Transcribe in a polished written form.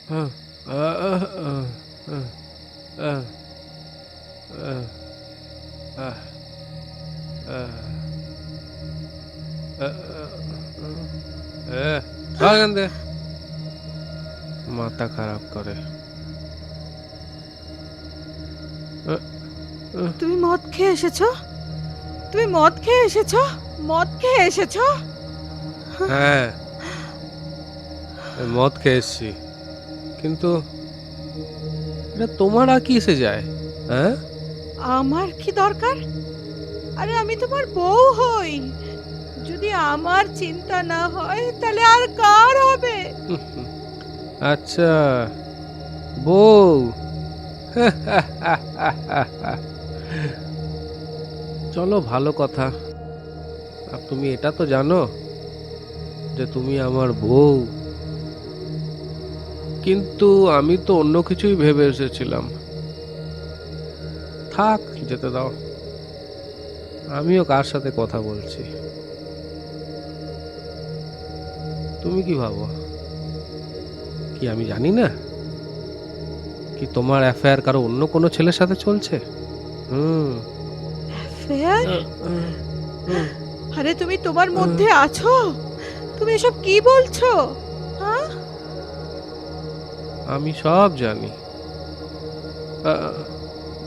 আহ, আহ, আহ, আহ, আহ, আহ, আহ, আহ, সর এখান থেকে। মাথা খারাপ করে। আহ, আহ, তুমি মদ খেয়ে এসেছো? তুমি মদ খেয়ে এসেছো? মদ খেয়ে এসেছো? হ্যাঁ, আমি মদ খেয়ে এসছি, কিন্তু এটা তোমার আর কি এসে যায়? হ্যাঁ? আমার কি দরকার? আরে আমি তোমার বউ হই। যদি আমার চিন্তা না হয় তাহলে আর কার হবে? হুম, হুম। আচ্ছা, বউ। চলো, ভালো কথা। আর তুমি এটা তো জানো যে তুমি আমার বউ, কিন্তু আমি তো অন্য কিছুই ভেবে এসেছিলাম। থাক, যেতে দাও। আমিও কার সাথে কথা বলছি? তুমি কি ভাবো, কি আমি জানি না কি তোমার অ্যাফেয়ার কারো অন্য কোনো ছেলের সাথে চলছে? হুম। অ্যাফেয়ার? আহ, আহ, হুম, আরে তুমি তোমার আহ, মধ্যে আছো? তুমি এসব কি বলছো? হ্যাঁ? আমি সব জানি।